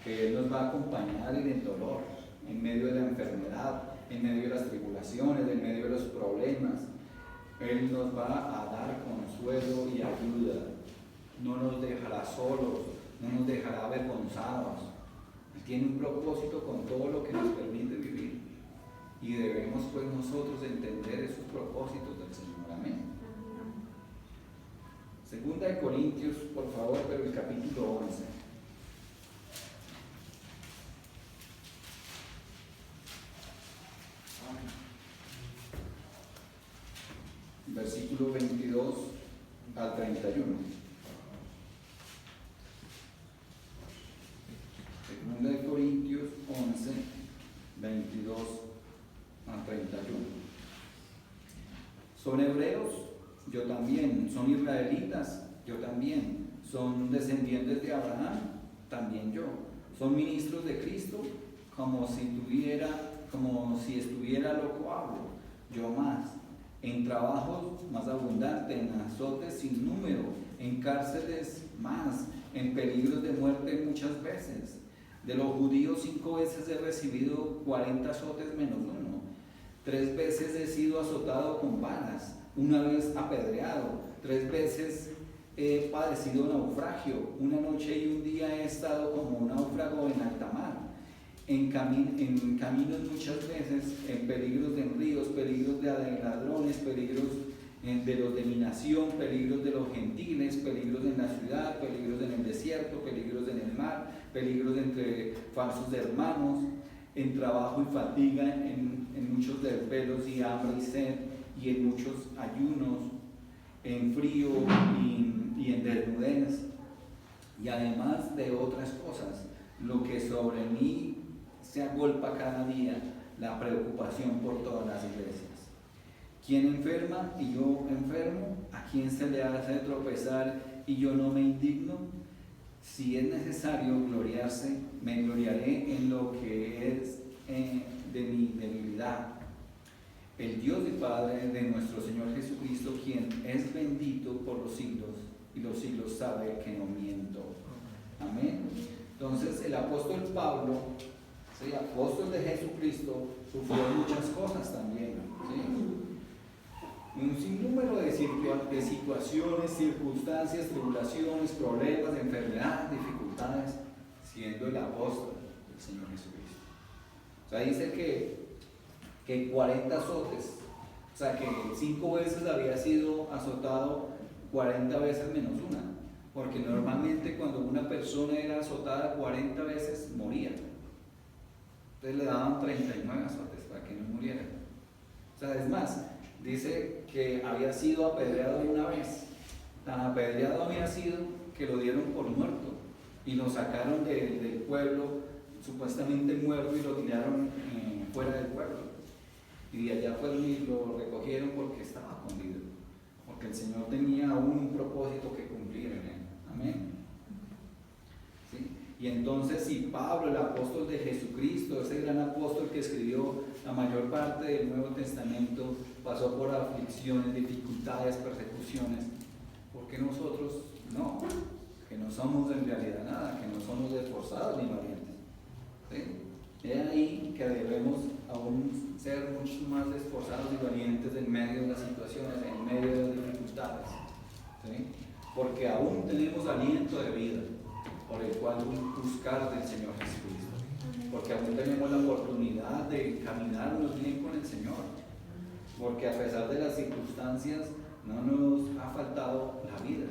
que Él nos va a acompañar en el dolor, en medio de la enfermedad, en medio de las tribulaciones, en medio de los problemas. Él nos va a dar consuelo y ayuda. No nos dejará solos, no nos dejará avergonzados. Él tiene un propósito con todo lo que nos permite vivir, y debemos pues nosotros entender esos propósitos del Señor. Amén. Segunda de Corintios, por favor, pero el capítulo 11. Versículo 22 al 31. Segunda de Corintios 11, 22 al 31. Son hebreos, yo también. Son israelitas, yo también. Son descendientes de Abraham, también yo. Son ministros de Cristo, como si estuviera loco hablo, yo más. En trabajos más abundantes, en azotes sin número, en cárceles más, en peligros de muerte muchas veces. De los judíos 5 veces he recibido 40 azotes menos uno. 3 veces he sido azotado con varas, 1 vez apedreado, 3 veces he padecido naufragio, 1 noche y 1 día he estado como un náufrago en alta mar, en caminos muchas veces, en peligros de ríos, peligros de ladrones, peligros de los de mi nación, peligros de los gentiles, peligros en la ciudad, peligros en el desierto, peligros en el mar, peligros entre falsos hermanos, en trabajo y fatiga, en muchos desvelos y hambre y sed, y en muchos ayunos, en frío y en desnudez, y además de otras cosas, lo que sobre mí se agolpa cada día, la preocupación por todas las iglesias. ¿Quién enferma y yo enfermo? ¿A quién se le hace tropezar y yo no me indigno? Si es necesario gloriarse, me gloriaré en lo que es de mi debilidad. El Dios y Padre de nuestro Señor Jesucristo, quien es bendito por los siglos y los siglos, sabe que no miento. Amén. Entonces el apóstol Pablo, ¿sí?, apóstol de Jesucristo, sufrió muchas cosas también, ¿sí? Un sinnúmero de situaciones, circunstancias, tribulaciones, problemas, enfermedades, dificultades, siendo el apóstol del Señor Jesucristo. O sea, dice que 40 azotes, o sea, que 5 veces había sido azotado, 40 veces menos una, porque normalmente cuando una persona era azotada 40 veces moría. Entonces le daban 39 azotes para que no muriera. O sea, es más, dice que había sido apedreado una vez. Tan apedreado había sido que lo dieron por muerto y lo sacaron del pueblo, supuestamente muerto, y lo tiraron fuera del pueblo. Y de allá fueron y lo recogieron porque estaba con vida, porque el Señor tenía aún un propósito que cumplir en él. Amén. ¿Sí? Y entonces, si Pablo, el apóstol de Jesucristo, ese gran apóstol que escribió la mayor parte del Nuevo Testamento, pasó por aflicciones, dificultades, persecuciones, ¿por qué nosotros no? Que no somos en realidad nada, que no somos esforzados ni valientes. ¿Sí? Es ahí que debemos aún ser mucho más esforzados y valientes en medio de las situaciones, en medio de las dificultades. ¿Sí? Porque aún tenemos aliento de vida, por el cual buscar del Señor Jesucristo. Porque aún tenemos la oportunidad de caminarnos bien con el Señor. Porque a pesar de las circunstancias, no nos ha faltado la vida,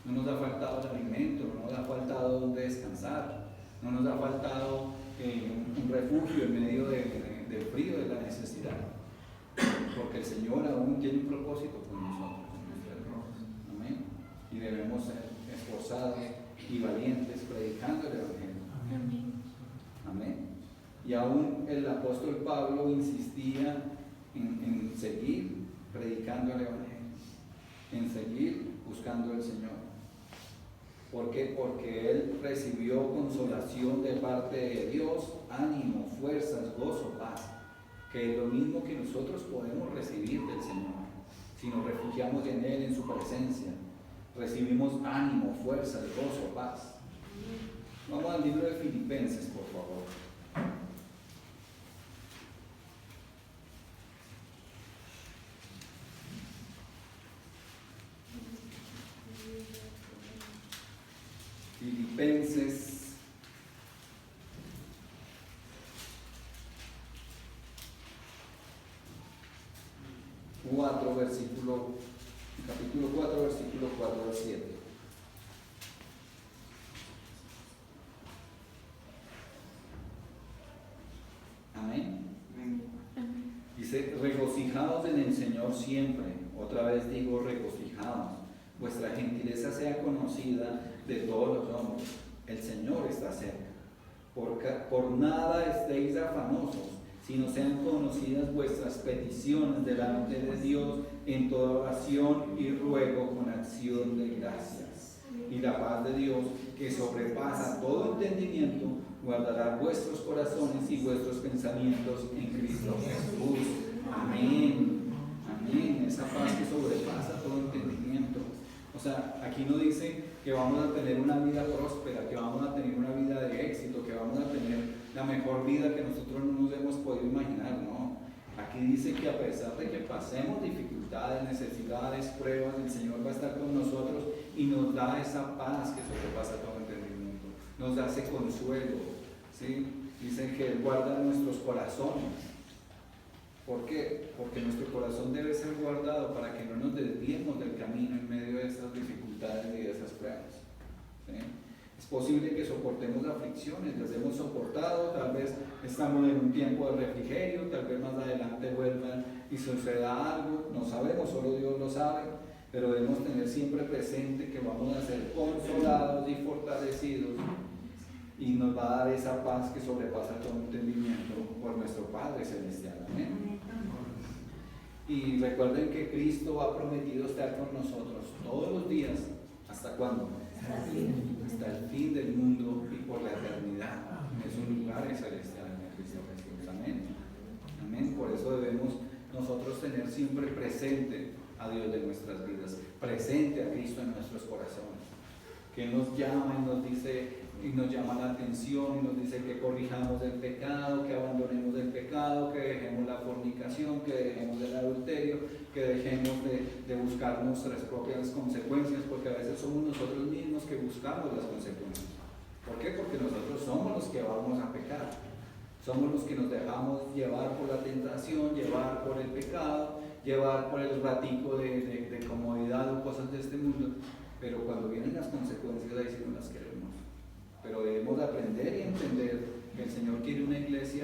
no nos ha faltado el alimento, no nos ha faltado donde descansar, no nos ha faltado un refugio en medio del frío, de la necesidad. Porque el Señor aún tiene un propósito con nosotros, en nuestras vidas. Amén. Y debemos ser esforzados y valientes predicando el Evangelio. Amén. Amén. Y aún el apóstol Pablo insistía en seguir predicando el Evangelio, en seguir buscando al Señor. ¿Por qué? Porque él recibió consolación de parte de Dios, ánimo, fuerzas, gozo, paz, que es lo mismo que nosotros podemos recibir del Señor. Si nos refugiamos en Él, en su presencia, recibimos ánimo, fuerzas, gozo, paz. Vamos al libro de Filipenses, por favor. Filipenses 4, capítulo 4, versículo 4 al 7. Amén. Dice, regocijaos en el Señor siempre. Otra vez digo, regocijaos. Vuestra gentileza sea conocida de todos los hombres. El Señor está cerca. Por nada estéis afanosos, sino sean conocidas vuestras peticiones delante de Dios en toda oración y ruego con acción de gracias. Y la paz de Dios, que sobrepasa todo entendimiento, guardará vuestros corazones y vuestros pensamientos en Cristo Jesús. Amén. Amén. Esa paz que sobrepasa todo entendimiento. O sea, aquí no dice que vamos a tener una vida próspera, que vamos a tener una vida de éxito, que vamos a tener la mejor vida que nosotros no nos hemos podido imaginar, no. Aquí dice que a pesar de que pasemos dificultades, necesidades, pruebas, el Señor va a estar con nosotros y nos da esa paz que sobrepasa todo entendimiento, nos da ese consuelo, ¿sí? Dice que Él guarda nuestros corazones. ¿Por qué? Porque nuestro corazón debe ser guardado para que no nos desviemos del camino en medio de esas dificultades y de esas pruebas. ¿Sí? Es posible que soportemos aflicciones, las hemos soportado, tal vez estamos en un tiempo de refrigerio, tal vez más adelante vuelvan y suceda algo, no sabemos, solo Dios lo sabe, pero debemos tener siempre presente que vamos a ser consolados y fortalecidos y nos va a dar esa paz que sobrepasa todo entendimiento por nuestro Padre Celestial. Amén. Y recuerden que Cristo ha prometido estar con nosotros todos los días. ¿Hasta cuándo? Hasta el fin del mundo y por la eternidad. En esos lugares celestiales en Cristo Jesús. Amén. Amén. Por eso debemos nosotros tener siempre presente a Dios de nuestras vidas, presente a Cristo en nuestros corazones, que nos llama y nos dice y nos llama la atención y nos dice que corrijamos el pecado, que abandonemos el pecado, que dejemos la fornicación, que dejemos el adulterio, que dejemos de buscar nuestras propias consecuencias, porque a veces somos nosotros mismos que buscamos las consecuencias. ¿Por qué? Porque nosotros somos los que vamos a pecar, somos los que nos dejamos llevar por la tentación, llevar por el pecado, llevar por el ratico de comodidad o cosas de este mundo, pero cuando vienen las consecuencias ahí sí no las queremos. Pero debemos aprender y entender que el Señor quiere una iglesia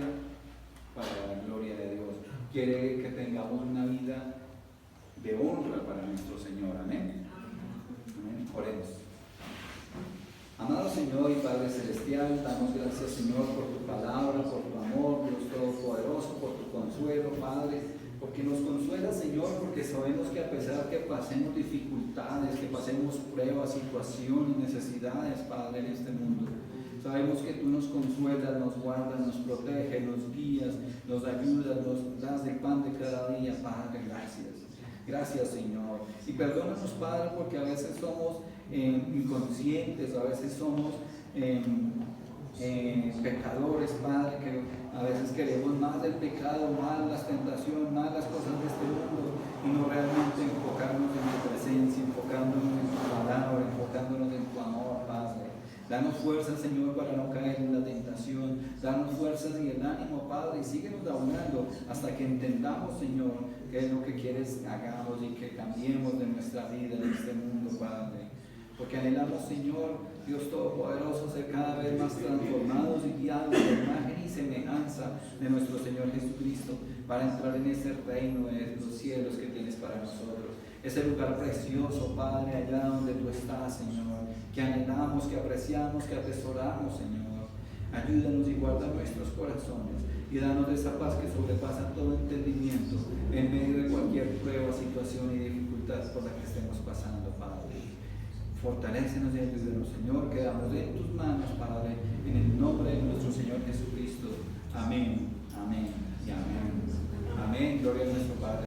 para la gloria de Dios, quiere que tengamos una vida de honra para nuestro Señor. Amén. Amén. Oremos. Amado Señor y Padre Celestial, damos gracias, Señor, por tu palabra, por tu amor, Dios Todopoderoso, por tu consuelo, Padre, porque nos consuela, Señor, porque sabemos que a pesar que pasemos dificultades, que pasemos pruebas, situaciones, necesidades, Padre, en este mundo, sabemos que tú nos consuelas, nos guardas, nos proteges, nos guías, nos ayudas, nos das el pan de cada día, Padre, gracias. Gracias, Señor. Y perdónanos, Padre, porque a veces somos inconscientes, a veces somos pecadores, Padre, que a veces queremos más del pecado, más las tentaciones, más las cosas de este mundo y no realmente enfocarnos en tu presencia, enfocándonos en tu palabra, enfocándonos en tu amor, Padre. Danos fuerzas, Señor, para no caer en la tentación. Danos fuerzas y el ánimo, Padre, y síguenos hablando hasta que entendamos, Señor, qué es lo que quieres que hagamos y que cambiemos de nuestra vida en este mundo, Padre. Porque anhelamos, Señor, Dios Todopoderoso, ser cada vez más transformados y guiados por imagen y semejanza de nuestro Señor Jesucristo, para entrar en ese reino de los cielos que tienes para nosotros. Ese lugar precioso, Padre, allá donde tú estás, Señor, que anhelamos, que apreciamos, que atesoramos, Señor. Ayúdanos y guarda nuestros corazones y danos esa paz que sobrepasa todo entendimiento en medio de cualquier prueba, situación y dificultad por la que estemos pasando, Padre. Fortalécenos y ayúdanos, Señor, quedamos en tus manos, Padre, en el nombre de nuestro Señor Jesucristo. Amén, amén y amén. Amén, gloria a nuestro Padre.